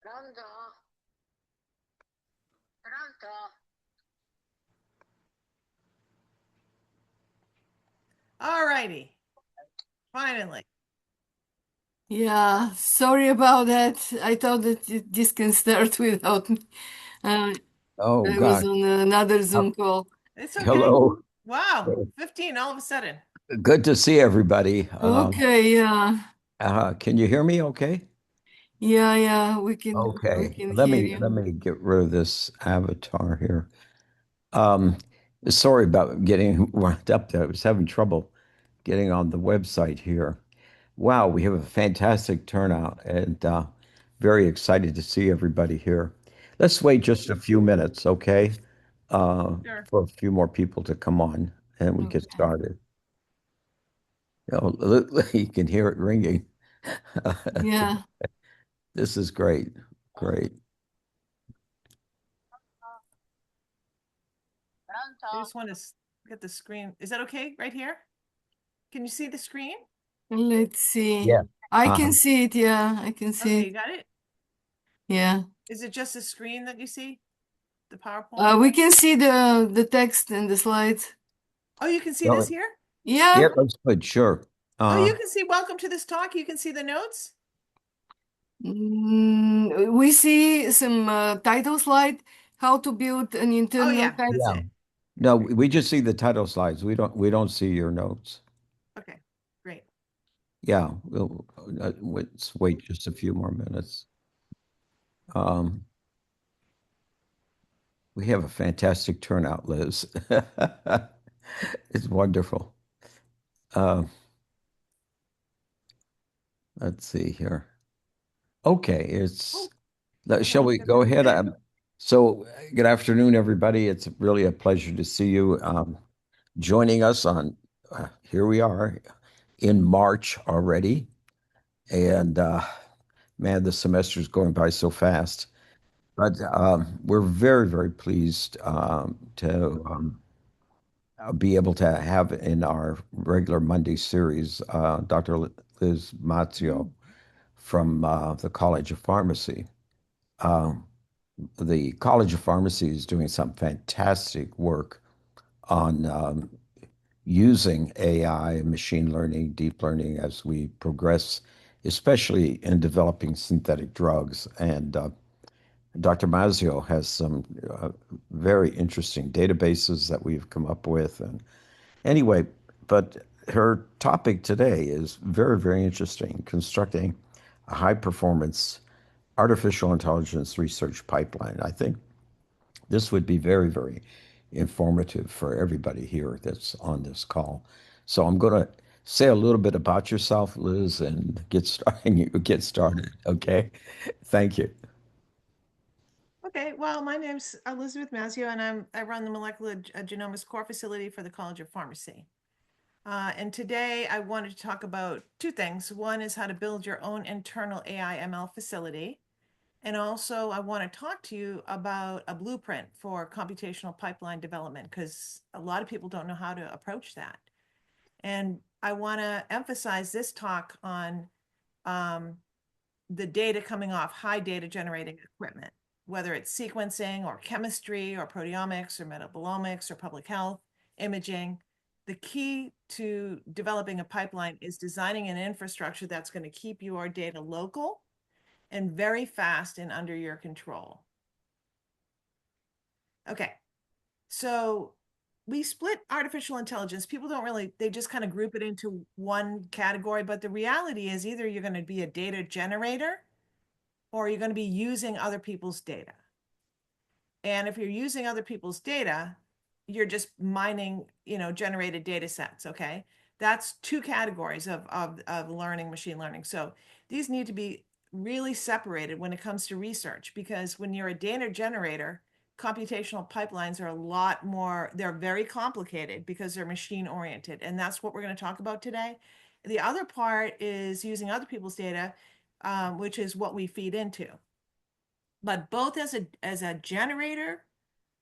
Pronto? Pronto? All righty. Finally. Yeah, sorry about that. I thought that this can start without me. Uh, Oh I was gosh. on another Uh, Zoom call. It's okay. Hello. Wow. 15 all of a sudden. Good to see everybody. Okay, yeah. Can you hear me okay? Yeah, we Okay. can Let hear me you. let me get rid of this avatar here. Um, Sorry about getting wound up there. I was having trouble getting on the website here. Wow, we have a fantastic turnout and very excited to see everybody here. Let's wait just a few minutes, okay? Sure. For a few more people to come on and we get Okay. started. You can hear it ringing. Yeah. This is great. Great. I Pronto? just want to get the screen. Is that okay right here? Can you see the screen? Let's see. Yeah. I can Uh-huh. see it. Yeah, I can see Okay, it. you got it? Yeah. Is it just the screen that you see? The PowerPoint? We can see the text and the slides. Oh, you can see No, this here? Yeah. yeah, that's good. Sure. Oh, Uh, you can see welcome to this talk. You can see the notes. We see some title slide, how to build an Oh, internal yeah, fact. that's yeah. it. No, we just see the title slides. We don't see your notes. Okay, great. Yeah. Let's wait just a few more minutes. Um, we have a fantastic turnout, Liz. It's wonderful. Uh, let's see here. Okay, Oh, shall we got go ahead? 50 minutes. Good afternoon, everybody. It's really a pleasure to see you joining us on, here we are in March already. And man, the semester is going by so fast. But we're very, very pleased to be able to have in our regular Monday series Dr. Liz Mazzio from the College of Pharmacy. Um, the College of Pharmacy is doing some fantastic work on using AI, machine learning, deep learning as we progress, especially in developing synthetic drugs. And Dr. Mazzio has some very interesting databases that we've come up with. And anyway, but her topic today is very, very interesting, constructing a high performance artificial intelligence research pipeline. I think this would be very, very informative for everybody here that's on this call. So I'm going to say a little bit about yourself, Liz, and get started. You get started. Okay. Thank you. Okay, well, my name's Elizabeth Mazzio, and I run the molecular genomics core facility for the College of Pharmacy. And today I wanted to talk about two things. One is how to build your own internal AI ML facility. And also, I want to talk to you about a blueprint for computational pipeline development because a lot of people don't know how to approach that. And I want to emphasize this talk on um, the data coming off high data generating equipment, whether it's sequencing or chemistry or proteomics or metabolomics or public health, imaging. The key to developing a pipeline is designing an infrastructure that's going to keep your data local and very fast and under your control. Okay, so we split artificial intelligence. People don't really, they just kind of group it into one category, but the reality is either you're going to be a data generator or you're going to be using other people's data. And if you're using other people's data, you're just mining, generated data sets. Okay. That's two categories of learning, machine learning. So these need to be really separated when it comes to research, because when you're a data generator, computational pipelines are a lot more, they're very complicated because they're machine oriented. And that's what we're going to talk about today. The other part is using other people's data, which is what we feed into. But both as a generator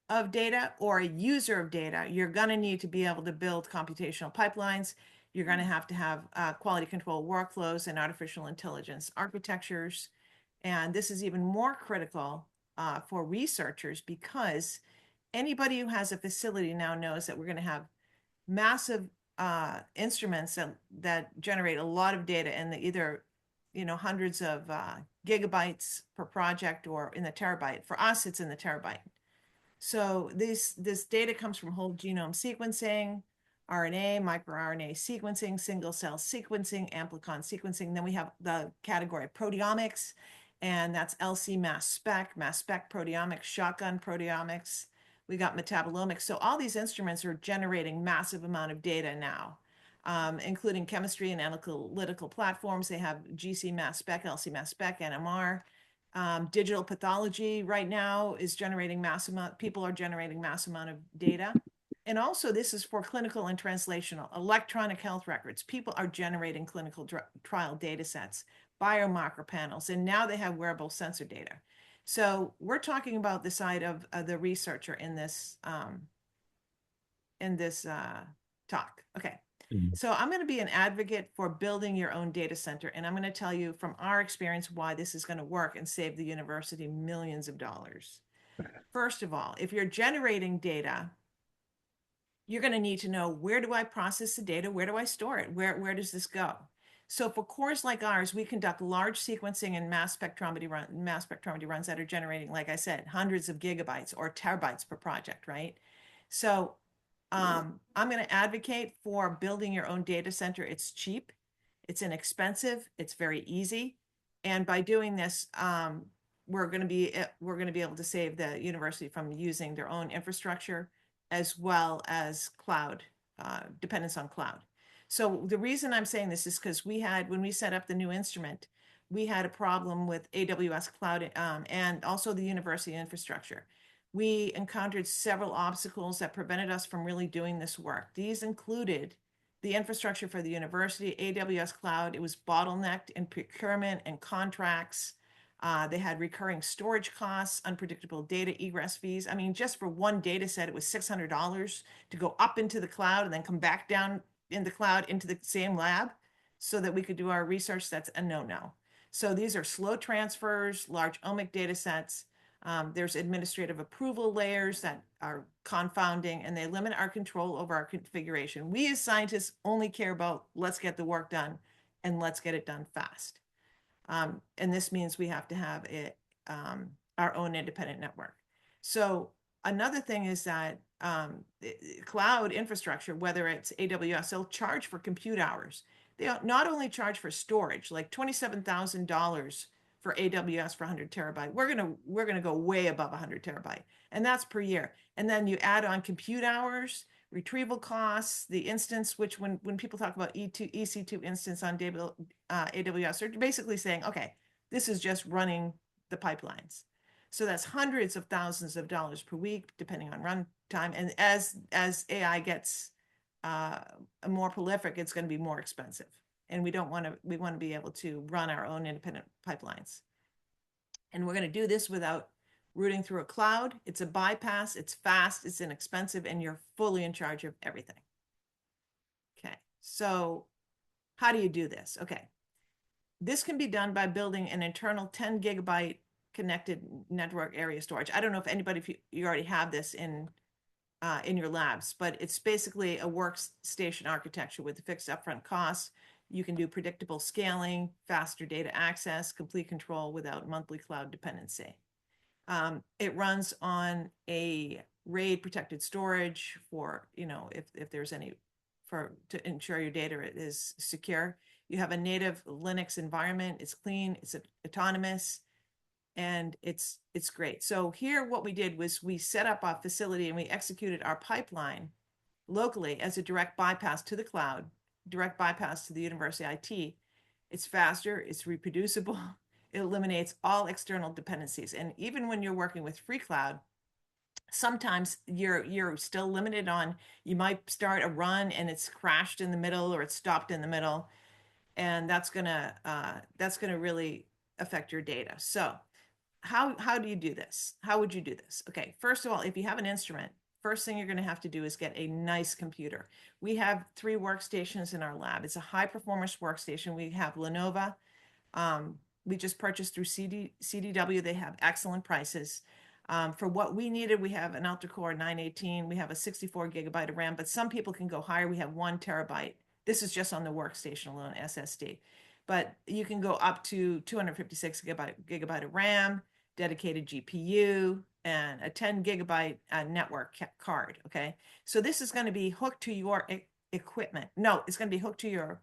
of data or a user of data, you're going to need to be able to build computational pipelines. You're going to have quality control workflows and artificial intelligence architectures. And this is even more critical for researchers because anybody who has a facility now knows that we're going to have massive instruments that generate a lot of data in the either hundreds of gigabytes per project or in the terabyte. For us, it's in the terabyte. So this data comes from whole genome sequencing, RNA, microRNA sequencing, single cell sequencing, amplicon sequencing. Then we have the category of proteomics, and that's LC mass spec proteomics, shotgun proteomics. We got metabolomics. So all these instruments are generating massive amount of data now, including chemistry and analytical platforms. They have GC mass spec, LC mass spec, NMR. Digital pathology right now is generating people are generating mass amount of data. And also this is for clinical and translational, electronic health records. People are generating clinical trial data sets, biomarker panels, and now they have wearable sensor data. So we're talking about the side of the researcher in this talk. Okay. So I'm going to be an advocate for building your own data center, and I'm going to tell you from our experience why this is going to work and save the university millions of dollars. First of all, if you're generating data, you're going to need to know, where do I process the data? Where do I store it? Where does this go? So for cores like ours, we conduct large sequencing and mass spectrometry runs that are generating, like I said, hundreds of gigabytes or terabytes per project, right? So I'm going to advocate for building your own data center. It's cheap, it's inexpensive, it's very easy. And by doing this, we're going to be able to save the university from using their own infrastructure as well as cloud, dependence on cloud. So the reason I'm saying this is because when we set up the new instrument, we had a problem with AWS cloud and also the university infrastructure. We encountered several obstacles that prevented us from really doing this work. These included the infrastructure for the university, AWS cloud. It was bottlenecked in procurement and contracts. They had recurring storage costs, unpredictable data egress fees. I mean, just for one data set, it was $600 to go up into the cloud and then come back down in the cloud into the same lab so that we could do our research. That's a no-no. So these are slow transfers, large omic data sets. There's administrative approval layers that are confounding, and they limit our control over our configuration. We as scientists only care about, let's get the work done and let's get it done fast. And this means we have to have our own independent network. So another thing is that cloud infrastructure, whether it's AWS, they'll charge for compute hours. They not only charge for storage, like $27,000 for AWS for 100 terabyte. We're gonna go way above 100 terabyte, and that's per year. And then you add on compute hours, retrieval costs, the instance, which when people talk about EC2 instance on AWS, they're basically saying, okay, this is just running the pipelines. So that's hundreds of thousands of dollars per week, depending on runtime. And as AI gets more prolific, it's going to be more expensive. And we want to be able to run our own independent pipelines. And we're going to do this without routing through a cloud. It's a bypass, it's fast, it's inexpensive, and you're fully in charge of everything. Okay, so how do you do this? Okay, this can be done by building an internal 10 gigabyte connected network area storage. I don't know if anybody, if you already have this in your labs, but it's basically a workstation architecture with a fixed upfront costs. You can do predictable scaling, faster data access, complete control without monthly cloud dependency. It runs on a RAID protected storage for, if there's any, to ensure your data is secure. You have a native Linux environment. It's clean, it's autonomous, and it's great. So here what we did was we set up a facility and we executed our pipeline locally as a direct bypass to the cloud, direct bypass to the university IT. It's faster, it's reproducible, it eliminates all external dependencies. And even when you're working with free cloud, sometimes you're still limited on, you might start a run and it's crashed in the middle or it's stopped in the middle, and that's gonna really affect your data. So how do you do this? How would you do this? Okay, first of all, if you have an instrument, first thing you're going to have to do is get a nice computer. We have 3 workstations in our lab. It's a high performance workstation. We have Lenovo We just purchased through CDW. They have excellent prices. For what we needed, we have an Ultra-Core 918. We have a 64 gigabyte of RAM, but some people can go higher. We have 1 terabyte. This is just on the workstation alone, SSD. But you can go up to 256 gigabyte of RAM, dedicated GPU, and a 10 gigabyte network card. Okay. So this is going to be hooked to your equipment. No, it's going to be hooked to your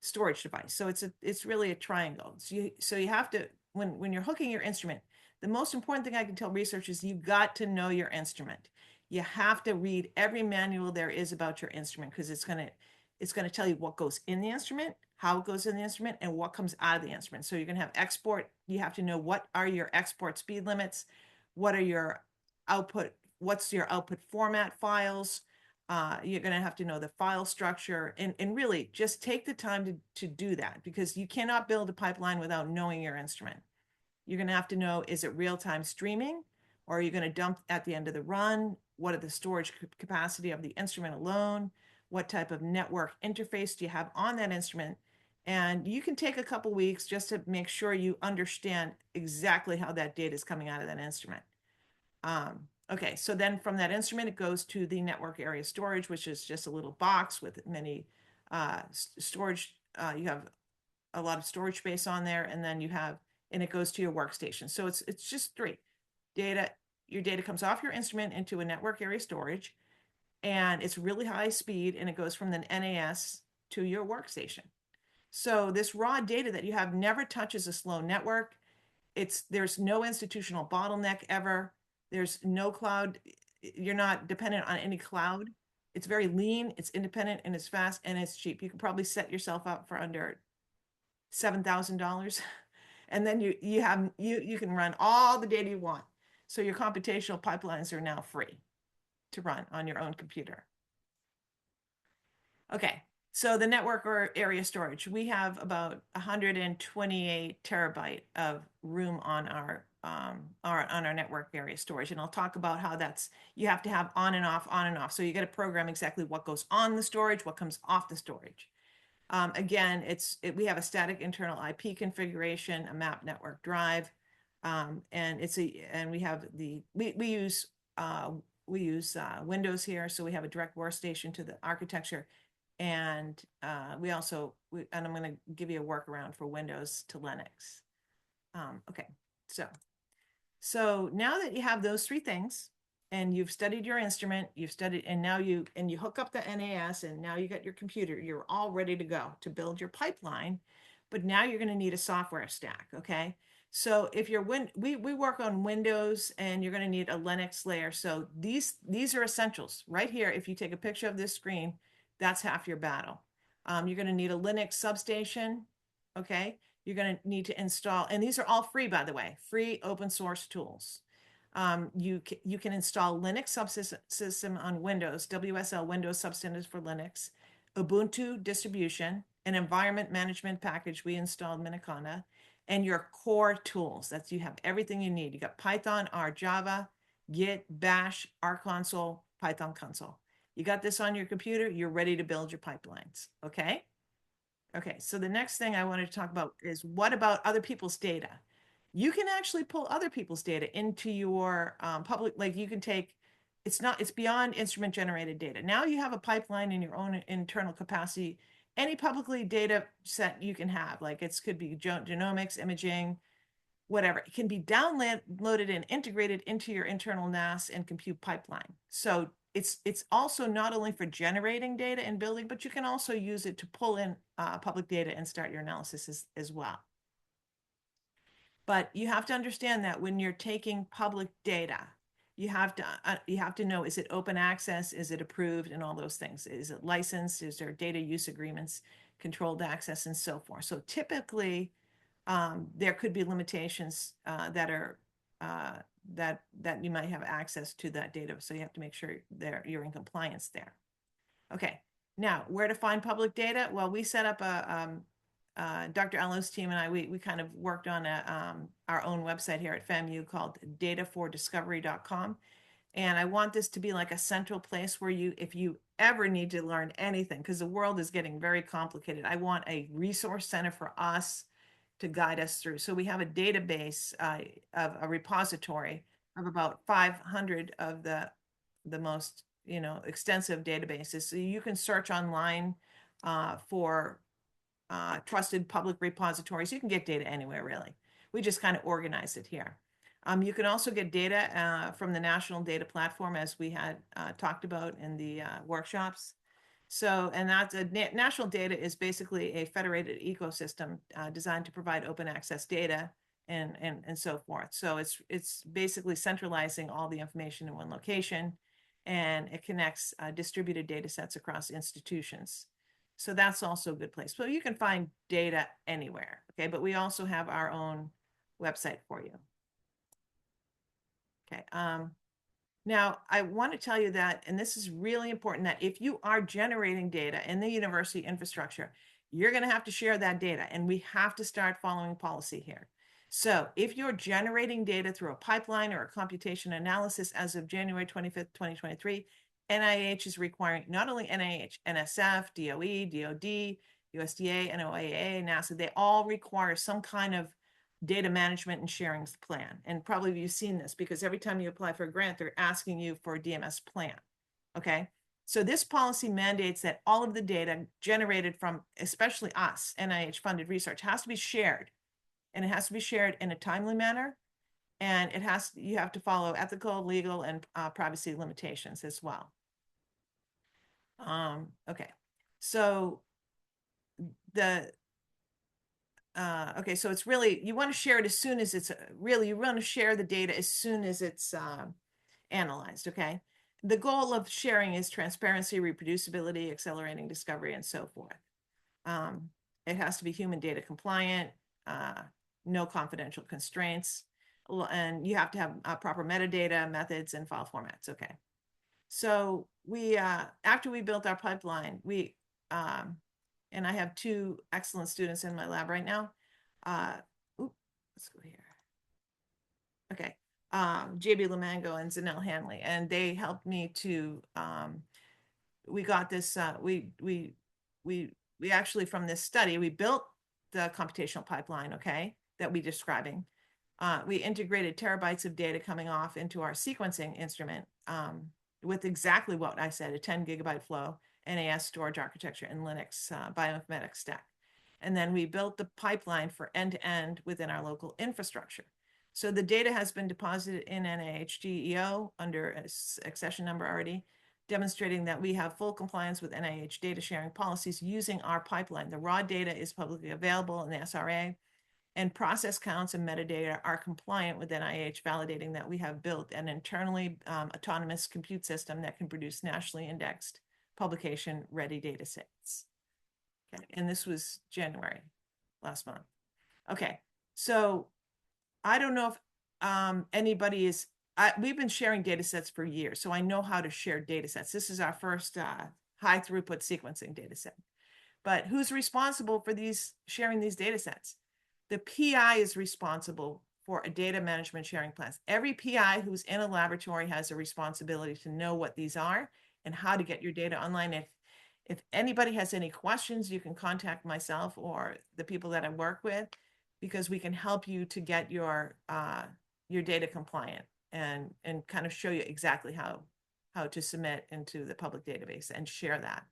storage device. So it's really a triangle. So you have to, when you're hooking your instrument, the most important thing I can tell researchers is you've got to know your instrument. You have to read every manual there is about your instrument, because it's going to tell you what goes in the instrument, how it goes in the instrument, and what comes out of the instrument. So you're going to have export. You have to know what are your export speed limits, what are your output, what's your output format files. You're going to have to know the file structure, and really just take the time to do that, because you cannot build a pipeline without knowing your instrument. You're going to have to know, is it real-time streaming, or are you going to dump at the end of the run? What are the storage capacity of the instrument alone? What type of network interface do you have on that instrument? And you can take a couple weeks just to make sure you understand exactly how that data is coming out of that instrument. Okay, so then from that instrument, it goes to the network area storage, which is just a little box with many storage. You have a lot of storage space on there, and then and it goes to your workstation. So it's just three. Your data comes off your instrument into a network area storage, and it's really high speed, and it goes from the NAS to your workstation. So this raw data that you have never touches a slow network. There's no institutional bottleneck ever. There's no cloud. You're not dependent on any cloud. It's very lean, it's independent, and it's fast, and it's cheap. You can probably set yourself up for under $7,000. And then you can run all the data you want. So your computational pipelines are now free to run on your own computer. Okay, so the network or area storage, we have about 128 terabyte of room on our network area storage, and I'll talk about how you have to have on and off, on and off. So you got to program exactly what goes on the storage, what comes off the storage. Again, we have a static internal IP configuration, a map network drive, and we use Windows here, so we have a direct workstation to the architecture, and and I'm going to give you a workaround for Windows to Linux. Okay, so now that you have those three things, and you've studied your instrument, and now you hook up the NAS, and now you got your computer, you're all ready to go to build your pipeline. But now you're going to need a software stack. Okay. So if we work on Windows, and you're going to need a Linux layer. So these are essentials right here. If you take a picture of this screen, that's half your battle. You're going to need a Linux substation. Okay. You're going to need to install, and these are all free, by the way, free open source tools. You can install Linux subsystem on Windows, WSL, Windows Substantive for Linux, Ubuntu distribution, an environment management package. We installed Miniconda, and your core tools. You have everything you need. You got Python, R, Java, Git, Bash, R console, Python console. You got this on your computer. You're ready to build your pipelines. Okay. Okay, so the next thing I wanted to talk about is, what about other people's data? You can actually pull other people's data into your public, like you can take, it's beyond instrument generated data. Now you have a pipeline in your own internal capacity. Any publicly data set you can have, like it could be genomics, imaging, whatever. It can be downloaded and integrated into your internal NAS and compute pipeline. So it's also not only for generating data and building, but you can also use it to pull in public data and start your analysis as well. But you have to understand that when you're taking public data, you have to know, is it open access? Is it approved? And all those things. Is it licensed? Is there data use agreements, controlled access, and so forth? So typically, there could be limitations that you might have access to that data. So you have to make sure you're in compliance there. Okay, now where to find public data? Well, we set up Dr. Allo's team and I, we kind of worked on our own website here at FAMU called datafordiscovery.com. And I want this to be like a central place where if you ever need to learn anything, because the world is getting very complicated, I want a resource center for us to guide us through. So we have a database of a repository of about 500 of the most, extensive databases. So you can search online for trusted public repositories. You can get data anywhere, really. We just kind of organize it here. You can also get data from the National Data Platform, as we had talked about in the workshops. So, and that's national data is basically a federated ecosystem designed to provide open access data and so forth. So it's basically centralizing all the information in one location, and it connects distributed data sets across institutions. So that's also a good place. So you can find data anywhere, okay? But we also have our own website for you. Okay. Now, I want to tell you that, and this is really important, that if you are generating data in the university infrastructure, you're going to have to share that data, and we have to start following policy here. So if you're generating data through a pipeline or a computation analysis as of January 25th, 2023, NIH is requiring not only NIH, NSF, DOE, DOD, USDA, NOAA, NASA, they all require some kind of data management and sharing plan. And probably you've seen this because every time you apply for a grant, they're asking you for a DMS plan. Okay. So this policy mandates that all of the data generated from, especially us, NIH funded research, has to be shared. And it has to be shared in a timely manner. And you have to follow ethical, legal, and privacy limitations as well. Okay. So okay, so it's really, you want to share it as soon as it's really, you want to share the data as soon as it's analyzed, okay? The goal of sharing is transparency, reproducibility, accelerating discovery, and so forth. It has to be human data compliant, no confidential constraints, and you have to have proper metadata, methods, and file formats, okay? So we, after we built our pipeline, and I have two excellent students in my lab right now. Let's go here. Okay. JB Lamango and Zanelle Hanley, and they helped me to, we got this, we actually, from this study, we built the computational pipeline, okay, that we're describing. We integrated terabytes of data coming off into our sequencing instrument with exactly what I said, a 10 gigabyte flow, NAS storage architecture, and Linux bioinformatics stack. And then we built the pipeline for end-to-end within our local infrastructure. So the data has been deposited in NIH under a accession number already, demonstrating that we have full compliance with NIH data sharing policies using our pipeline. The raw data is publicly available in the SRA, and process counts and metadata are compliant with NIH, validating that we have built an internally autonomous compute system that can produce nationally indexed publication ready data sets. Okay, and this was January last month. Okay, so I don't know if anybody is, we've been sharing data sets for years, so I know how to share data sets. This is our first high throughput sequencing data set. But who's responsible for sharing these data sets? The PI is responsible for a data management sharing plan. Every PI who's in a laboratory has a responsibility to know what these are and how to get your data online. If anybody has any questions, you can contact myself or the people that I work with, because we can help you to get your data compliant and kind of show you exactly how to submit into the public database and share that.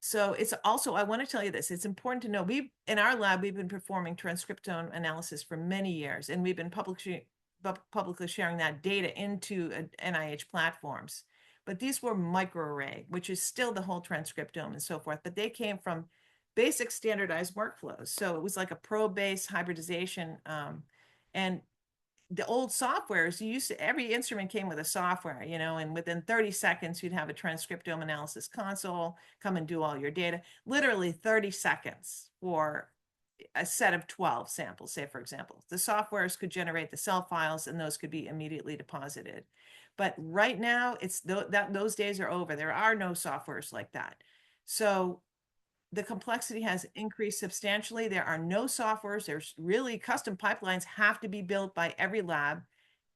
So it's also, I want to tell you this, it's important to know, in our lab, we've been performing transcriptome analysis for many years, and we've been publicly sharing that data into NIH platforms. But these were microarray, which is still the whole transcriptome and so forth, but they came from basic standardized workflows. So it was like a probe-based hybridization. And the old softwares, every instrument came with a software, and within 30 seconds, you'd have a transcriptome analysis console come and do all your data. Literally 30 seconds for a set of 12 samples, say, for example. The softwares could generate the cell files, and those could be immediately deposited. But right now, those days are over. There are no softwares like that. So the complexity has increased substantially. There are no softwares. There's really custom pipelines have to be built by every lab.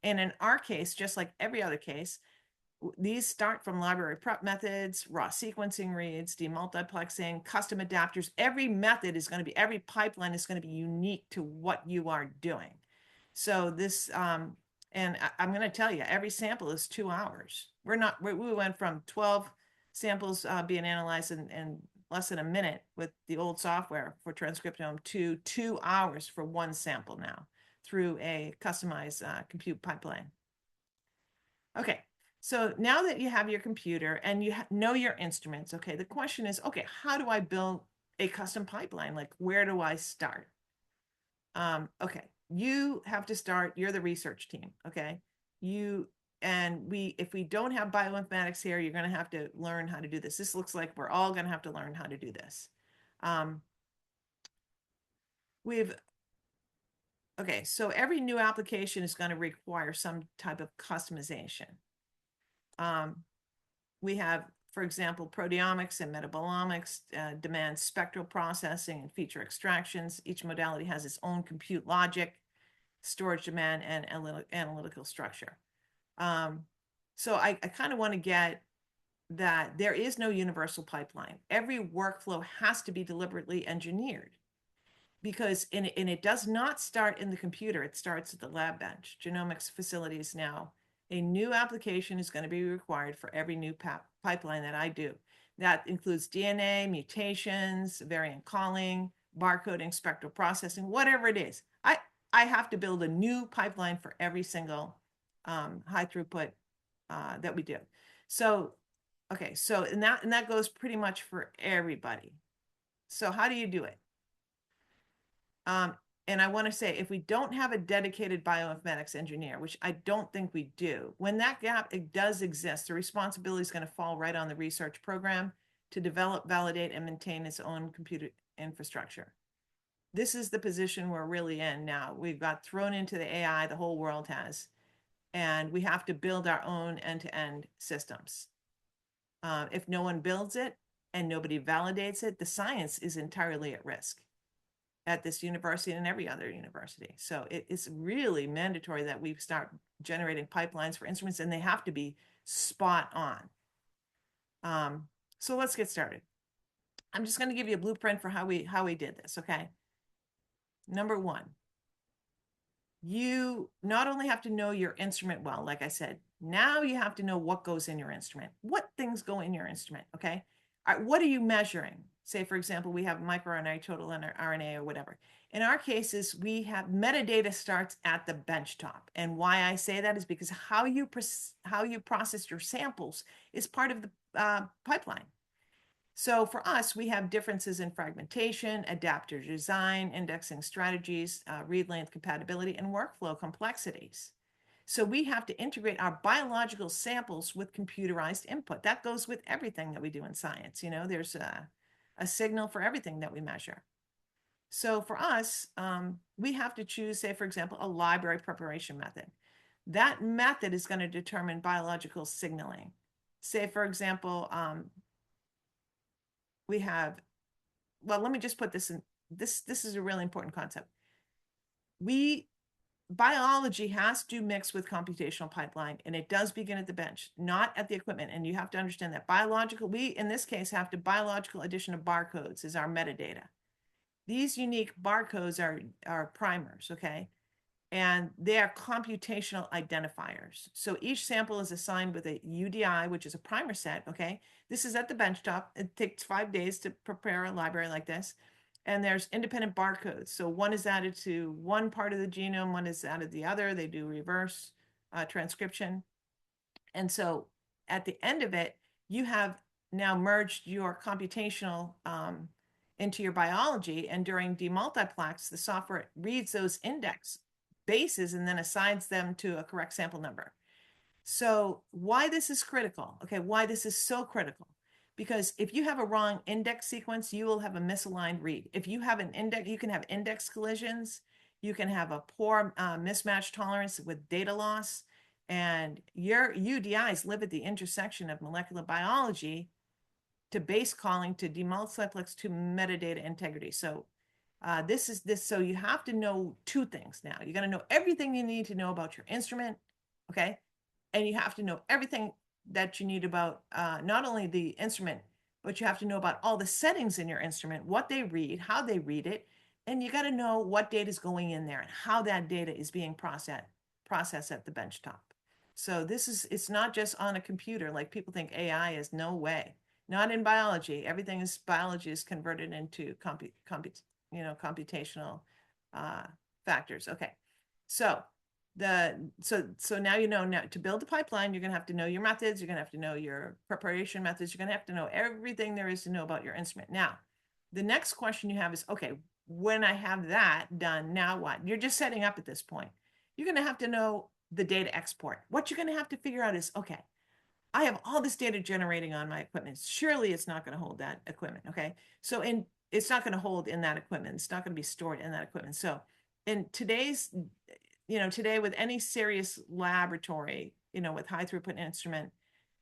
And in our case, just like every other case, these start from library prep methods, raw sequencing reads, demultiplexing, custom adapters. Every method is going to be, every pipeline is going to be unique to what you are doing. So this, and I'm going to tell you, every sample is 2 hours. We went from 12 samples being analyzed in less than a minute with the old software for transcriptome to 2 hours for one sample now through a customized compute pipeline. Okay, so now that you have your computer and you know your instruments, okay, the question is, okay, how do I build a custom pipeline? Like, where do I start? Okay, you have to start, you're the research team, okay? If we don't have bioinformatics here, you're gonna have to learn how to do this. This looks like we're all gonna have to learn how to do this. Um, we've, okay, so every new application is gonna require some type of customization. We have, for example, proteomics and metabolomics demand spectral processing and feature extractions. Each modality has its own compute logic, storage demand, and analytical structure. So I kind of want to get that there is no universal pipeline. Every workflow has to be deliberately engineered because it does not start in the computer. It starts at the lab bench. Genomics facilities now, a new application is going to be required for every new pipeline that I do. That includes DNA, mutations, variant calling, barcoding, spectral processing, whatever it is. I have to build a new pipeline for every single high throughput that we do. So, okay, so and that goes pretty much for everybody. So how do you do it? And I want to say, if we don't have a dedicated bioinformatics engineer, which I don't think we do, when that gap it does exist, the responsibility is going to fall right on the research program to develop, validate, and maintain its own computer infrastructure. This is the position we're really in now. We've got thrown into the AI, the whole world has, and we have to build our own end-to-end systems. If no one builds it and nobody validates it, the science is entirely at risk at this university and every other university. So it's really mandatory that we start generating pipelines for instruments, and they have to be spot on. So let's get started. I'm just going to give you a blueprint for how we did this, okay? Number one, you not only have to know your instrument well, like I said, now you have to know what goes in your instrument, what things go in your instrument, okay? All right, what are you measuring? Say, for example, we have microRNA, total RNA, or whatever. In our cases, we have metadata starts at the benchtop. And why I say that is because how you process your samples is part of the pipeline. So for us, we have differences in fragmentation, adapter design, indexing strategies, read length compatibility, and workflow complexities. So we have to integrate our biological samples with computerized input. That goes with everything that we do in science. You know, there's a signal for everything that we measure. So for us, we have to choose, say, for example, a library preparation method. That method is going to determine biological signaling. Say, for example, we have, well, let me just put this in, this is a really important concept. Biology has to mix with computational pipeline, and it does begin at the bench, not at the equipment. And you have to understand that we, in this case, have to biological addition of barcodes is our metadata. These unique barcodes are primers, okay? And they are computational identifiers. So each sample is assigned with a UDI, which is a primer set, okay? This is at the benchtop. It takes 5 days to prepare a library like this. And there's independent barcodes. So one is added to one part of the genome, one is added to the other. They do reverse transcription. And so at the end of it, you have now merged your computational into your biology. And during demultiplex, the software reads those index bases and then assigns them to a correct sample number. So why this is critical, okay, why this is so critical, because if you have a wrong index sequence, you will have a misaligned read. If you have an index, you can have index collisions, you can have a poor mismatch tolerance with data loss, and your UDIs live at the intersection of molecular biology to base calling to demultiplex to metadata integrity. So so you have to know two things now. You got to know everything you need to know about your instrument, okay? And you have to know everything that you need about not only the instrument, but you have to know about all the settings in your instrument, what they read, how they read it, and you got to know what data is going in there and how that data is being processed at the benchtop. So it's not just on a computer like people think AI is. No way. Not in biology. Biology is converted into computational uh, factors. Okay. So so now to build a pipeline, you're going to have to know your methods, you're going to have to know your preparation methods, you're going to have to know everything there is to know about your instrument. Now, the next question you have is, okay, when I have that done, now what? You're just setting up at this point. You're going to have to know the data export. What you're going to have to figure out is, okay, I have all this data generating on my equipment. Surely it's not going to hold that equipment. Okay. It's not going to hold in that equipment. It's not going to be stored in that equipment. So in today with any serious laboratory, with high throughput instrument,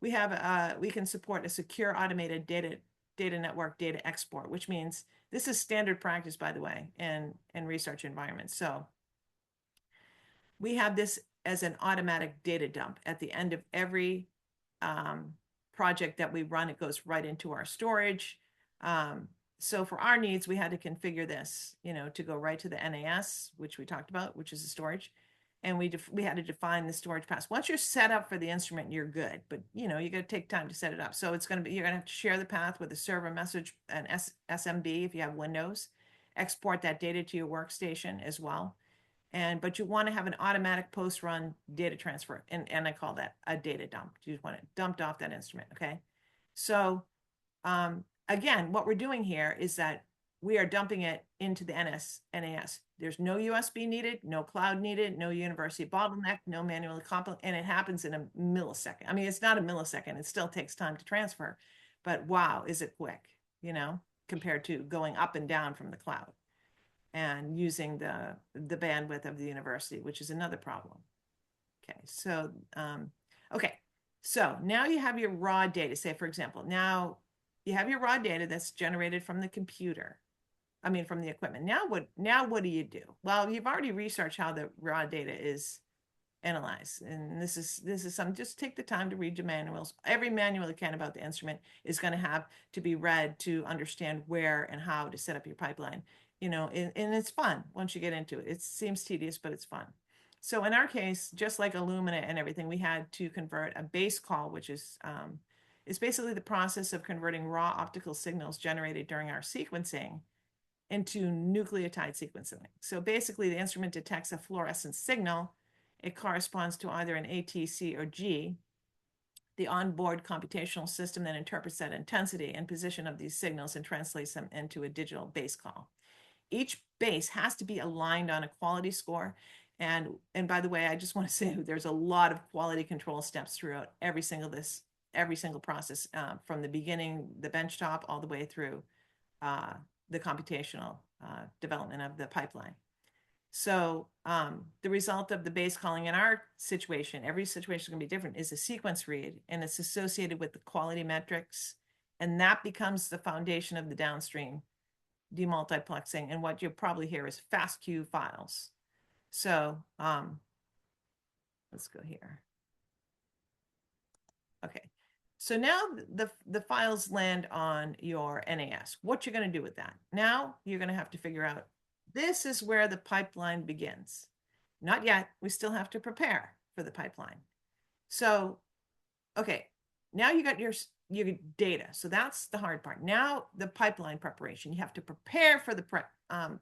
we can support a secure automated data network data export, which means this is standard practice, by the way, in research environments. So we have this as an automatic data dump at the end of every project that we run. It goes right into our storage. So for our needs, we had to configure this, to go right to the NAS, which we talked about, which is the storage. And we had to define the storage path. Once you're set up for the instrument, you're good, but you got to take time to set it up. So you're going to have to share the path with a server message, an SMB if you have Windows, export that data to your workstation as well. But you want to have an automatic post-run data transfer, and I call that a data dump. You just want it dumped off that instrument, okay? So again, what we're doing here is that we are dumping it into the NAS. There's no USB needed, no cloud needed, no university bottleneck, no manually compiled, and it happens in a millisecond. I mean, it's not a millisecond. It still takes time to transfer, but wow, is it quick, compared to going up and down from the cloud and using the bandwidth of the university, which is another problem. Okay, so now you have your raw data. Say, for example, now you have your raw data that's generated from the computer. I mean, from the equipment. Now what do you do? Well, you've already researched how the raw data is analyze. And this is something, just take the time to read your manuals. Every manual you can about the instrument is going to have to be read to understand where and how to set up your pipeline. And it's fun once you get into it. It seems tedious, but it's fun. So in our case, just like Illumina and everything, we had to convert a base call, which is basically the process of converting raw optical signals generated during our sequencing into nucleotide sequencing. So basically, the instrument detects a fluorescent signal. It corresponds to either an A, T, C, or G. The onboard computational system then interprets that intensity and position of these signals and translates them into a digital base call. Each base has to be aligned on a quality score. And by the way, I just want to say there's a lot of quality control steps throughout every single process, from the beginning, the benchtop, all the way through the computational development of the pipeline. So the result of the base calling in our situation, every situation is going to be different, is a sequence read, and it's associated with the quality metrics. And that becomes the foundation of the downstream demultiplexing. And what you'll probably hear is FASTQ files. So let's go here. Okay. So now the files land on your NAS. What you're going to do with that? Now you're going to have to figure out, this is where the pipeline begins. Not yet. We still have to prepare for the pipeline. So, okay, now you got your data. So that's the hard part. Now the pipeline preparation. You have to prepare for the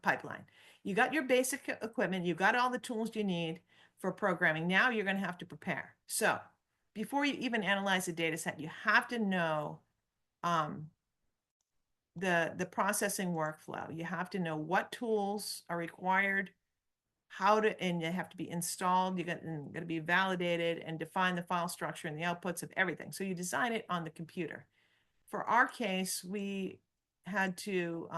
pipeline. You got your basic equipment. You got all the tools you need for programming. Now you're going to have to prepare. So before you even analyze a data set, you have to know the processing workflow. You have to know what tools are required, and they have to be installed. You're going to be validated and define the file structure and the outputs of everything. So you design it on the computer. For our case, we had to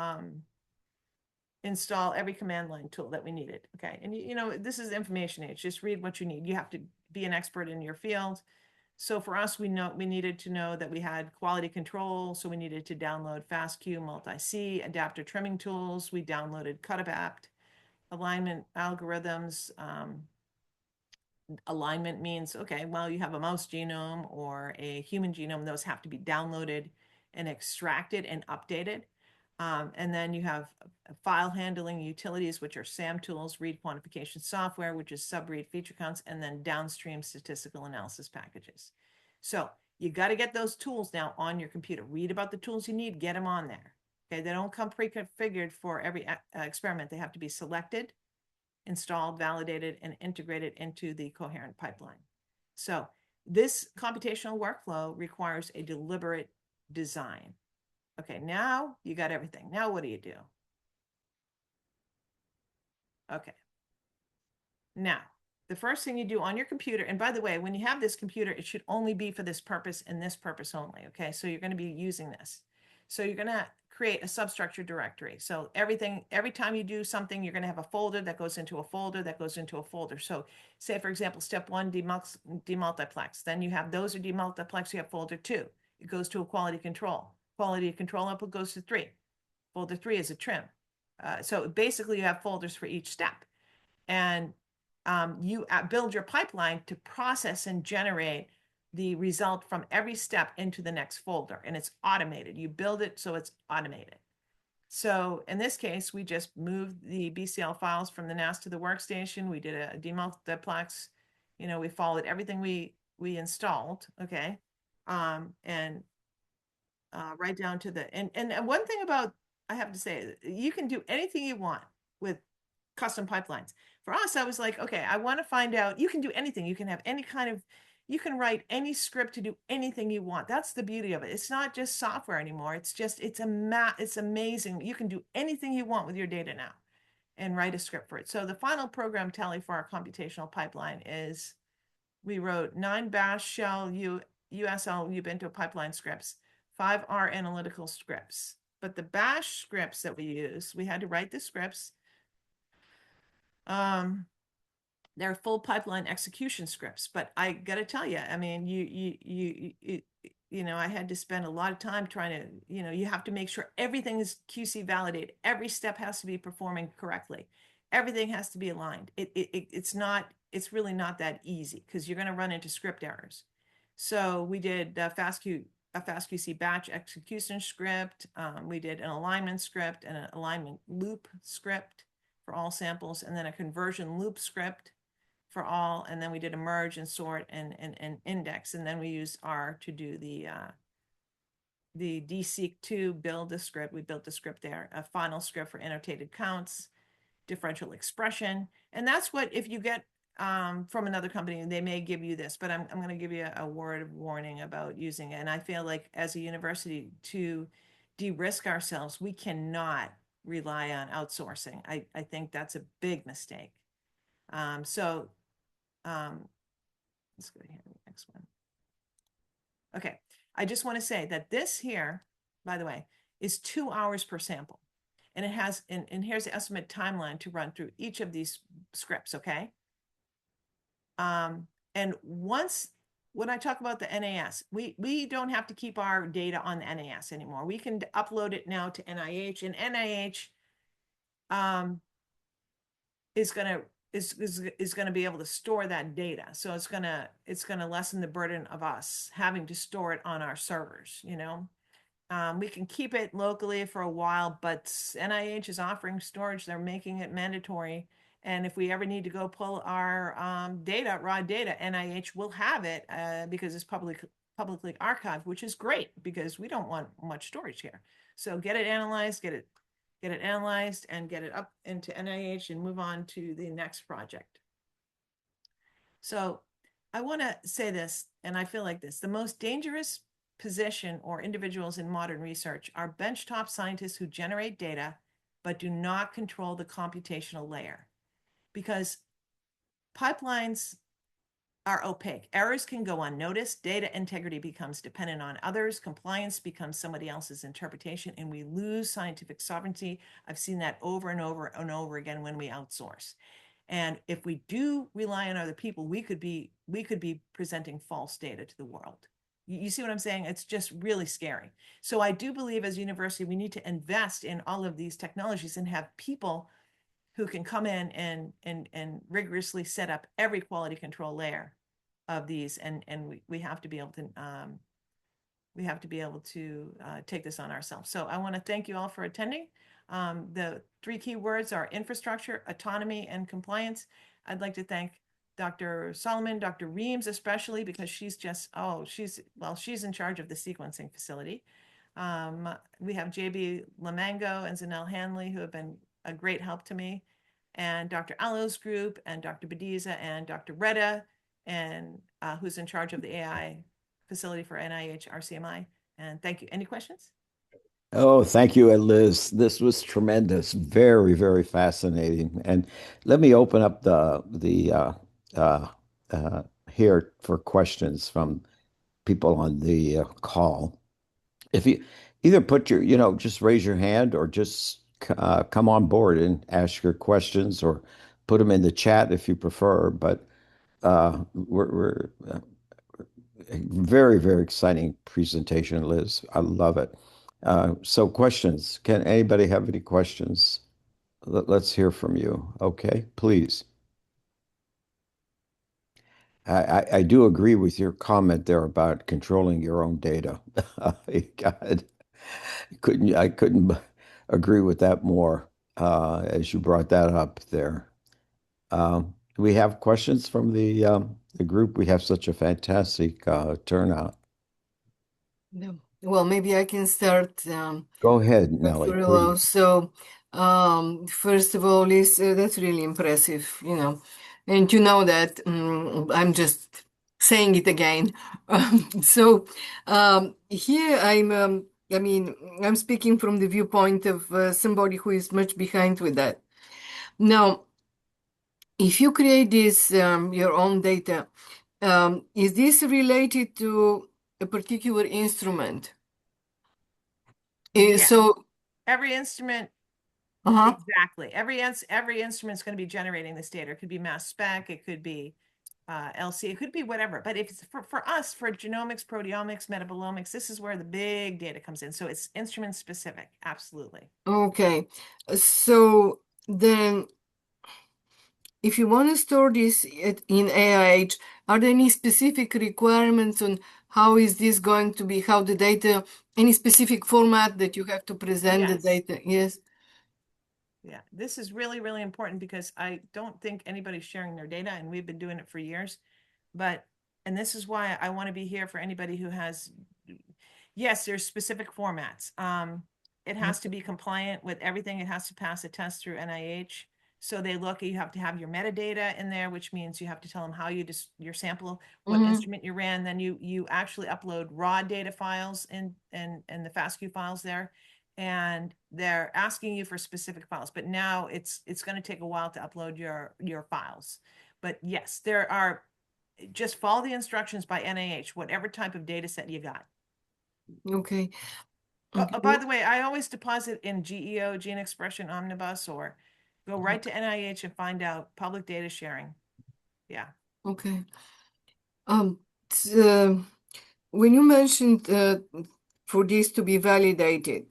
install every command line tool that we needed. Okay. And this is information age. Just read what you need. You have to be an expert in your field. So for us, we needed to know that we had quality control. So we needed to download FASTQ, multi-C, adapter trimming tools. We downloaded CutAdapt, alignment algorithms, alignment means, okay, well, you have a mouse genome or a human genome, those have to be downloaded and extracted and updated. And then you have file handling utilities, which are SAM tools, read quantification software, which is sub-read feature counts, and then downstream statistical analysis packages. So you got to get those tools now on your computer. Read about the tools you need, get them on there. Okay, they don't come pre-configured for every experiment. They have to be selected, installed, validated, and integrated into the coherent pipeline. So this computational workflow requires a deliberate design. Okay, now you got everything. Now what do you do? Okay. Now, the first thing you do on your computer, and by the way, when you have this computer, it should only be for this purpose and this purpose only. Okay, so you're going to be using this. So you're going to create a substructure directory. So every time you do something, you're going to have a folder that goes into a folder that goes into a folder. So say, for example, step one, demultiplex. Then you have those are demultiplex, you have folder two. It goes to a quality control. Quality control output goes to three. Folder three is a trim. So basically you have folders for each step. And you build your pipeline to process and generate the result from every step into the next folder, and it's automated. You build it so it's automated. So in this case, we just moved the BCL files from the NAS to the workstation. We did a demultiplex. We followed everything we installed, okay, and right down to the and one thing about I have to say, you can do anything you want with custom pipelines. For us, I was like, okay, I want to find out. You can do anything. You can have any kind of, you can write any script to do anything you want. That's the beauty of it. It's not just software anymore. It's amazing. You can do anything you want with your data now and write a script for it. So the final program tally for our computational pipeline is we wrote 9 bash shell USL Ubuntu pipeline scripts, 5 R analytical scripts. But the bash scripts that we use, we had to write the scripts. They're full pipeline execution scripts, but I got to tell you, I mean, I had to spend a lot of time trying to, you have to make sure everything is QC validated. Every step has to be performing correctly. Everything has to be aligned. It's really not that easy because you're going to run into script errors. So we did a FastQC batch execution script. We did an alignment script and an alignment loop script for all samples, and then a conversion loop script for all, and then we did a merge and sort and index, and then we used R to do the dseek2 build the script. We built the script there, a final script for annotated counts, differential expression, and that's what if you get from another company, they may give you this, but I'm going to give you a word of warning about using it. And I feel like as a university, to de-risk ourselves, we cannot rely on outsourcing. I think that's a big mistake. So let's go ahead to the next one. Okay, I just want to say that this here, by the way, is 2 hours per sample. And it has, and here's the estimate timeline to run through each of these scripts, okay? And once, when I talk about the NAS, we don't have to keep our data on the NAS anymore. We can upload it now to NIH, and NIH is gonna be able to store that data. So it's gonna lessen the burden of us having to store it on our servers, We can keep it locally for a while, but NIH is offering storage. They're making it mandatory. And if we ever need to go pull our raw data, NIH will have it because it's publicly archived, which is great because we don't want much storage here. So get it analyzed, get it analyzed and get it up into NIH and move on to the next project. So I want to say this, and I feel like this, the most dangerous position or individuals in modern research are benchtop scientists who generate data, but do not control the computational layer. Because pipelines are opaque. Errors can go unnoticed. Data integrity becomes dependent on others. Compliance becomes somebody else's interpretation, and we lose scientific sovereignty. I've seen that over and over and over again when we outsource. And if we do rely on other people, we could be presenting false data to the world. You see what I'm saying? It's just really scary. So I do believe as a university, we need to invest in all of these technologies and have people who can come in and rigorously set up every quality control layer of these, and we have to be able to take this on ourselves. So I want to thank you all for attending. The three key words are infrastructure, autonomy, and compliance. I'd like to thank Dr. Solomon, Dr. Reams, especially because she's in charge of the sequencing facility. We have JB Lamango and Zanel Hanley, who have been a great help to me, and Dr. Allo's group, and Dr. Bediza, and Dr. Retta, and who's in charge of the AI facility for NIH RCMI. And thank you. Any questions? Oh, thank you, Liz. This was tremendous. Very, very fascinating. And let me open up uh, uh, here for questions from people on the call. If you either put just raise your hand or just come on board and ask your questions or put them in the chat if you prefer. But we're very, very exciting presentation, Liz. I love it. So questions. Can anybody have any questions? Let's hear from you. Okay, please. I do agree with your comment there about controlling your own data. God, I couldn't agree with that more as you brought that up there. Do we have questions from the group? We have such a fantastic turnout. No. Well, maybe I can start, Go ahead, Nellie, Dr. Illo. please. So, first of all, is that's really impressive, and you know that I'm just saying it again. So, here I mean, I'm speaking from the viewpoint of somebody who is much behind with that. Now, if you create this your own data, is this related to a particular instrument? Yes. So, Every instrument, uh-huh. exactly. Every instrument is going to be generating this data. It could be mass spec, it could be LC, it could be whatever. But if it's for us, for genomics, proteomics, metabolomics, this is where the big data comes in. So it's instrument specific. Absolutely. Okay. So then, if you want to store this in AIH, are there any specific requirements on how is this going to be, how the data, any specific format that you have to present the Yes. data? Yes. Yeah, this is really, really important because I don't think anybody's sharing their data, and we've been doing it for years. But, and this is why I want to be here for anybody who has, yes, there's specific formats. It has to be compliant with everything. It has to pass a test through NIH. So they look, you have to have your metadata in there, which means you have to tell them how you just your sample, what Mm-hmm. instrument you ran. Then you actually upload raw data files and the FASTQ files there, and they're asking you for specific files. But now it's going to take a while to upload your files. But yes, there are, just follow the instructions by NIH, whatever type of data set you got. Okay. By the way, I always deposit in GEO, Gene Expression Omnibus, or go right to NIH and find out public data sharing. Yeah. Okay. Um, when you mentioned for this to be validated,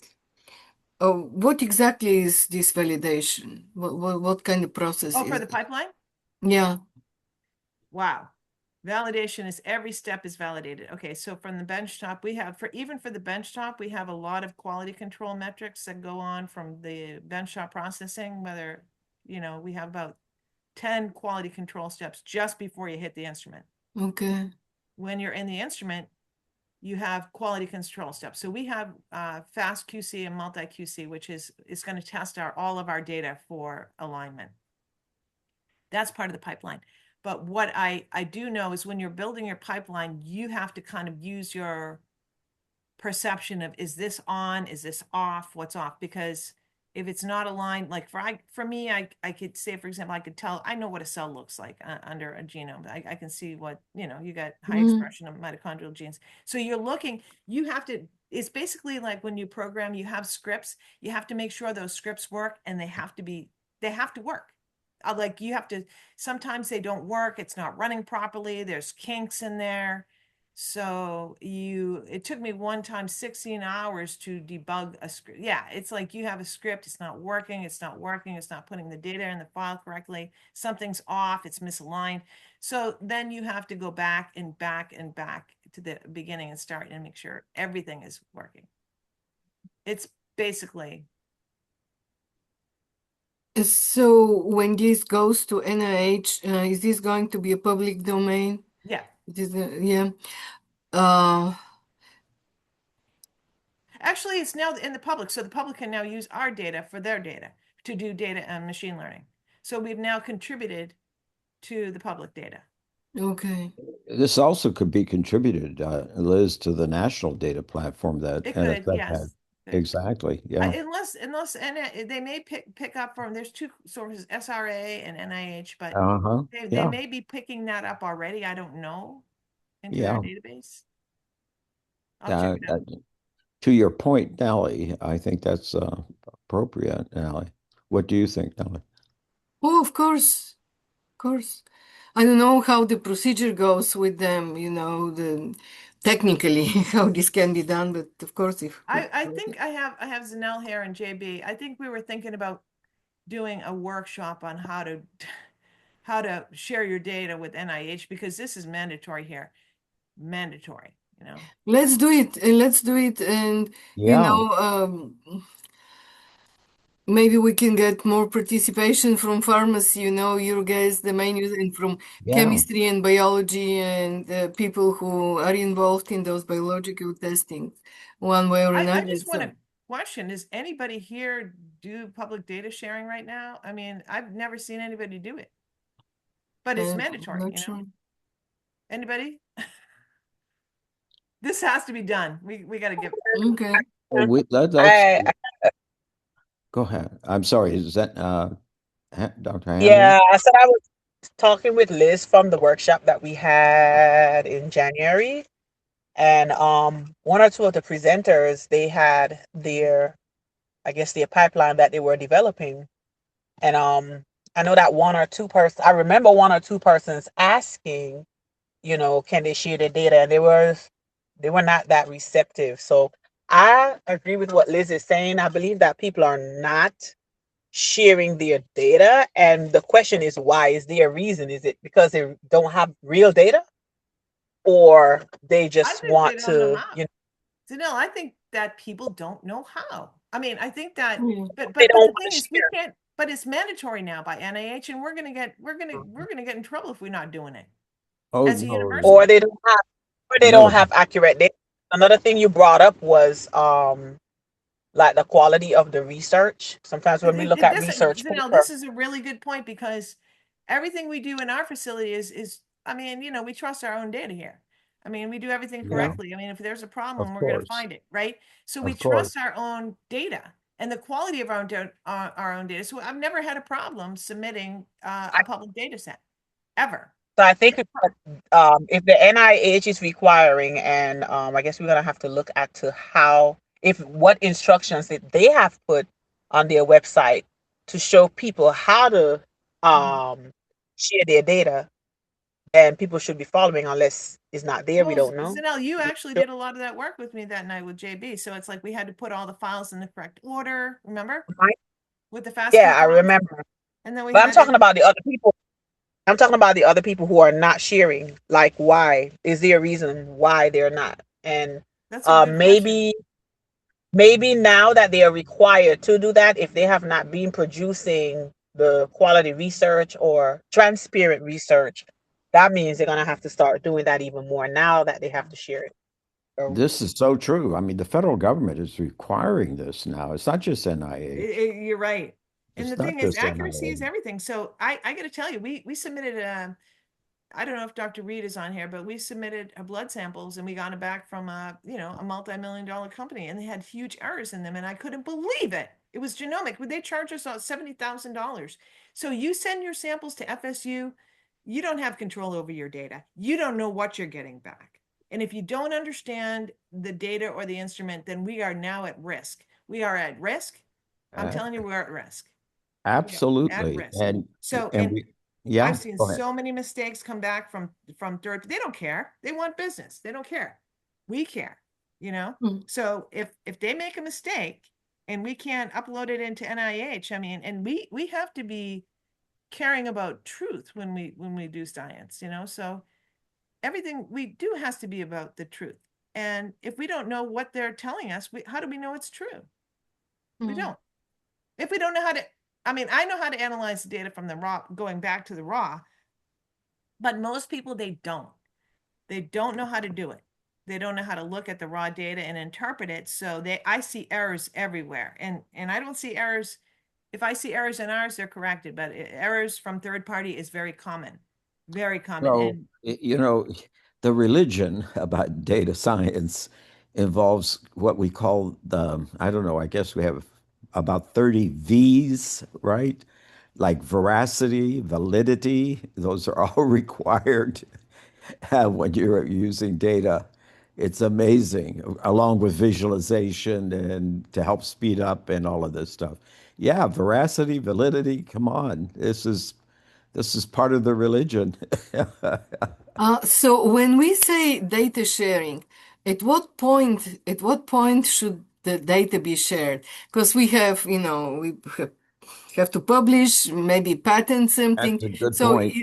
what exactly is this validation? What kind of process Oh, for is the it? pipeline? Yeah. Wow. Validation is every step is validated. Okay, so from the benchtop, we have even for the benchtop, we have a lot of quality control metrics that go on from the benchtop processing, whether, we have about 10 quality control steps just before you hit the instrument. Okay. When you're in the instrument, you have quality control steps. So we have fast QC and multi QC, which is going to test all of our data for alignment. That's part of the pipeline. But what I do know is when you're building your pipeline, you have to kind of use your perception of, is this on, is this off, what's off? Because if it's not aligned, like for me, I could say, for example, I could tell, I know what a cell looks like under a genome. I can see what, you got high Mm-hmm. expression of mitochondrial genes. So you have to, it's basically like when you program, you have scripts, you have to make sure those scripts work, and they have to work. Like sometimes they don't work, it's not running properly, there's kinks in there. So it took me one time 16 hours to debug a script. Yeah, it's like you have a script, it's not working, it's not working, it's not putting the data in the file correctly, something's off, it's misaligned. So then you have to go back and back and back to the beginning and start and make sure everything is working. It's basically, So when this goes to NIH, is this going to be a public domain? yeah. It is, yeah. Uh, Actually, it's now in the public, so the public can now use our data for their data to do data and machine learning. So we've now contributed to the public data. okay. This also could be contributed, Liz, to the national data platform that It could, NSF has. yes. Good. Exactly. Yeah. Unless they may pick up from, there's two sources, SRA and NIH, but Uh-huh. they Yeah. may be picking that up already. I don't know, into their Yeah. database. I'll check Uh, it out. uh, to your point, Nellie, I think that's appropriate, Nellie. What do you think, Nellie? Oh, of course, of course. I don't know how the procedure goes with them, the technically how this can be done, but of course, if I think I have Zanel here and JB. I think we were thinking about doing a workshop on how to share your data with NIH, because this is mandatory here. Mandatory, you know. let's do it, and let's do it, and you Yeah. know, um, maybe we can get more participation from pharmacy, your guys, the main user, and from Yeah. chemistry and biology and people who are involved in those biological testing, one way or I another. just want So to question, does anybody here do public data sharing right now? I mean, I've never seen anybody do it, but it's I'm mandatory, not you know? sure. Anybody? This has to be done. We got to give. Okay. Well, let's I go ahead. I'm sorry. Is that Dr. Hamlin? yeah, I said I was talking with Liz from the workshop that we had in January, and one or two of the presenters they had I guess their pipeline that they were developing, and I know that I remember one or two persons asking, can they share their data, and they were not that receptive. So I agree with what Liz is saying. I believe that people are not sharing their data. And the question is, why? Is there a reason? Is it because they don't have real data, or they I just think they want don't know to, how. Janelle, I think that people don't know how. I mean, I think that, Yeah. they but don't the want to thing is, we share? can't. But it's mandatory now by NIH, and we're gonna get in trouble if we're not doing it Oh, as a no. Or university. they don't No. have accurate data. Another thing you brought up was like the quality of the research. Sometimes when we look at research Zanelle, paper, this is a really good point, because everything we do in our facility I mean, we trust our own data here. I mean, we do everything Yeah, correctly. I mean, if there's a of problem, we're going to course. find it, right? So we Of course. trust our own data and the quality of our own data. So I've never had a problem submitting a public data set ever. so I think if the NIH is requiring, and I guess we're gonna have to look at to how if what instructions that they have put on their website to show people how to Mhm. um, share their data, and people should be following. Unless it's not there, we Well, don't know. Zanelle, you actually did a lot of that work with me that night with JB. So it's like we had to put all the files in the correct order, remember? With the Yeah, FASTQ I codes. remember. And then we But I'm had to, talking about the other people. I'm talking about the other people who are not sharing. Like, why? Is there a reason why they're not? And that's a good question. maybe now that they are required to do that, if they have not been producing the quality research or transparent research, that means they're gonna have to start doing that even more now that they have to share it. So This is so true. I mean, the federal government is requiring this now. It's not just NIH. You're right. And the It's not thing is, just accuracy NIH. is everything. So I got to tell you, we submitted I don't know if Dr. Reed is on here, but we submitted blood samples and we got it back from a multi-million-dollar company, and they had huge errors in them, and I couldn't believe it. It was genomic. Would they charge us $70,000? So you send your samples to FSU, you don't have control over your data. You don't know what you're getting back. And if you don't understand the data or the instrument, then we are now at risk. We are at risk. I'm Uh, telling you, we're at risk. We are at Absolutely. risk. So, And and we Yeah, I've seen go ahead. so many mistakes come back from third. They don't care. They want business. They don't care. We care, you know? Mm. So if they make a mistake and we can't upload it into NIH, I mean, and we have to be caring about truth when we do science, you know? So everything we do has to be about the truth. And if we don't know what they're telling us, how do we know it's true? We Mm. don't. If we don't know how to, I mean, I know how to analyze the data from the raw, going back to the raw, but most people, they don't. They don't know how to do it. They don't know how to look at the raw data and interpret it. So I see errors everywhere. And I don't see errors. If I see errors in ours, they're corrected, but errors from third party is very common, very common. So, And you know, the religion about data science involves what we call I don't know, I guess we have about 30 V's, right? Like veracity, validity, those are all required when you're using data. It's amazing, along with visualization and to help speed up and all of this stuff. Yeah, veracity, validity, come on. This is part of the religion. So when we say data sharing, at what point should the data be shared? Because we have, we have to publish, maybe patent something. That's a good So point.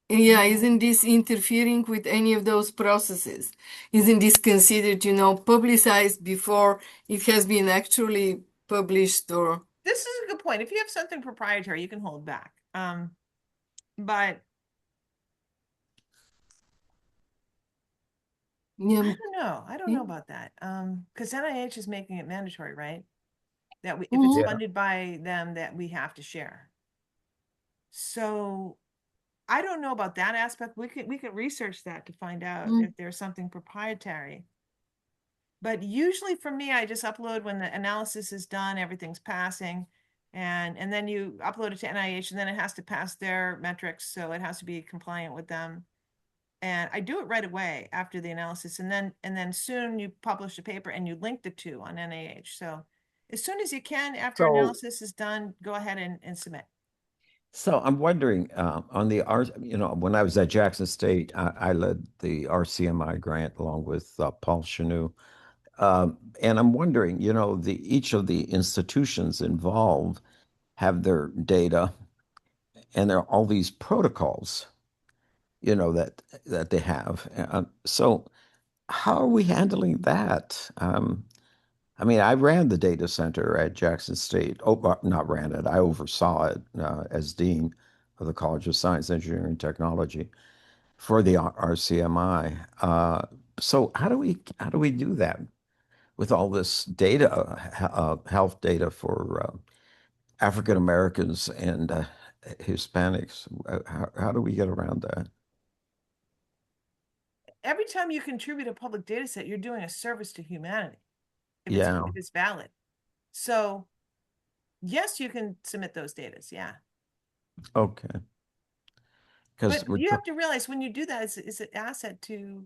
yeah, isn't this interfering with any of those processes? Isn't this considered, publicized before it has been actually published or this is a good point. If you have something proprietary, you can hold back. But yeah, I don't know. I don't know about that. Because NIH is making it mandatory, right? That if it's mhm. Yeah. funded by them, that we have to share. So I don't know about that aspect. We could research that to find out Mm. if there's something proprietary. But usually for me, I just upload when the analysis is done, everything's passing, and then you upload it to NIH, and then it has to pass their metrics, so it has to be compliant with them. And I do it right away after the analysis, and then soon you publish a paper and you link the two on NIH. So as soon as you can, after So, analysis is done, go ahead and submit. so I'm wondering on the R, when I was at Jackson State, I led the RCMI grant along with Paul Chanou. And I'm wondering, each of the institutions involved have their data, and there are all these protocols, that they have. So how are we handling that? I mean, I ran the data center at Jackson State. Oh, not ran it. I oversaw it as dean of the College of Science, Engineering, and Technology for the RCMI. So how do we do that with all this data, health data for African Americans and Hispanics? How do we get around that? Every time you contribute a public data set, you're doing a service to humanity if it's Yeah. if it's valid. So yes, you can submit those datas, yeah. Okay. Because But you have to realize when you do that, it's an asset to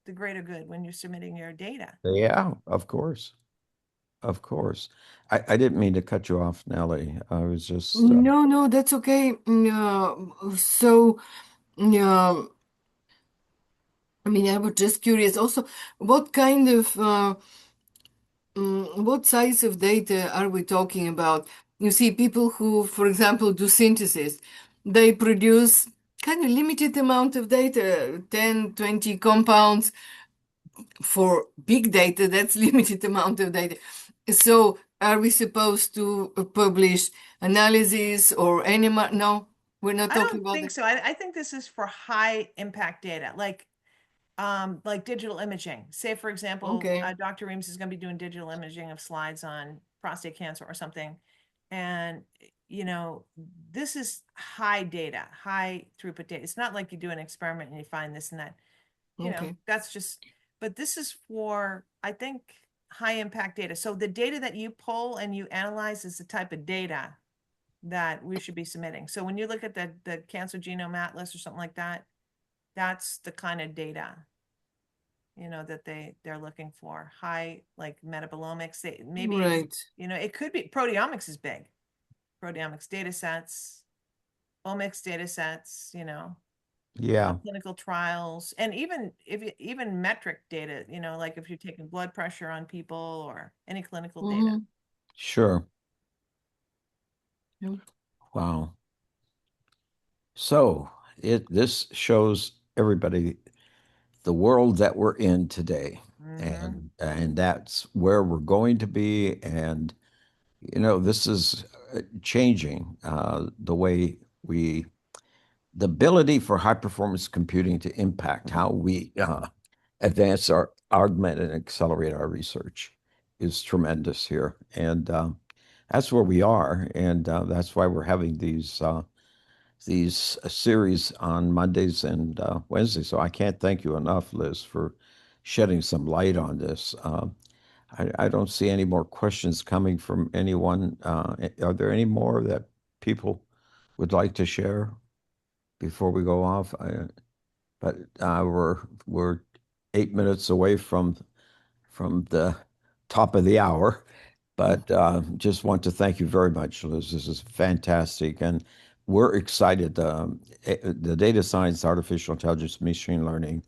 the greater good when you're submitting your data. yeah, of course. Of course. I didn't mean to cut you off, Nellie. I was just, No, no, that's okay. So, yeah, I mean, I was just curious also, what kind of, what size of data are we talking about? You see, people who, for example, do synthesis, they produce kind of limited amount of data, 10, 20 compounds. For big data, that's limited amount of data. So are we supposed to publish analysis or any, no, we're not I talking don't about think that. so. I think this is for high impact data, like digital imaging. Say, for example, Okay. Dr. Reams is going to be doing digital imaging of slides on prostate cancer or something. And, you know, this is high data, high throughput data. It's not like you do an experiment and you find this and that, Okay. that's just, but this is for, I think, high impact data. So the data that you pull and you analyze is the type of data that we should be submitting. So when you look at the Cancer Genome Atlas or something like that, that's the kind of data that they're looking for. High, like metabolomics. Maybe Right. it could be proteomics is big. Proteomics data sets. omics data sets, Yeah. clinical trials, and even metric data, like if you're taking blood pressure on people or any clinical data. Mhm. Sure. Yeah. Wow. So this shows everybody the world that we're in today, Mhm. and that's where we're going to be. And this is changing the way the ability for high performance computing to impact how we advance our augment and accelerate our research is tremendous here, and that's where we are, and that's why we're having these series on Mondays and Wednesdays. So I can't thank you enough, Liz, for shedding some light on this. I don't see any more questions coming from anyone. Are there any more that people would like to share before we go off? But we're 8 minutes away from the top of the hour. But just want to thank you very much, Liz. This is fantastic, and we're excited. The data science, artificial intelligence, machine learning,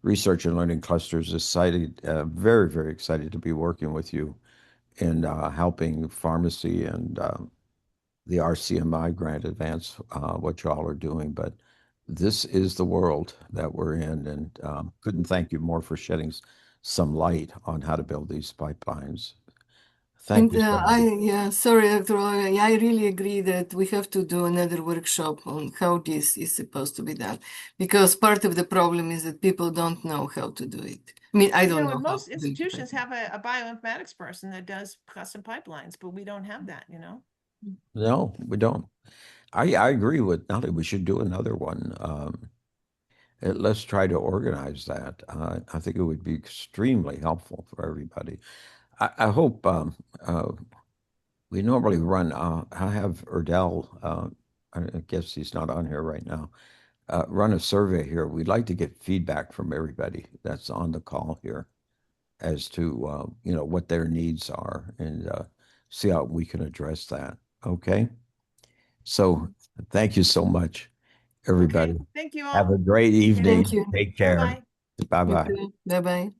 research and learning clusters is excited, very, very excited to be working with you in helping pharmacy and the RCMI grant advance what y'all are doing. But this is the world that we're in, and couldn't thank you more for shedding some light on how to build these pipelines. Thank And you so much. yeah, sorry, Dr. Oya, I really agree that we have to do another workshop on how this is supposed to be done, because part of the problem is that people don't know how to do it. I mean, I don't know And how most to do institutions it. have a bioinformatics person that does custom pipelines, but we don't have that. No, we don't. I agree with Nelly. We should do another one. Let's try to organize that. I think it would be extremely helpful for everybody. I hope we normally run. I have Erdell. I guess he's not on here right now. Run a survey here. We'd like to get feedback from everybody that's on the call here as to what their needs are, and see how we can address that. Okay. So thank you so much, Okay, everybody. thank you Have all. a great Good night. Thank evening. you. Take care. Bye-bye. Bye You bye. too. Bye bye.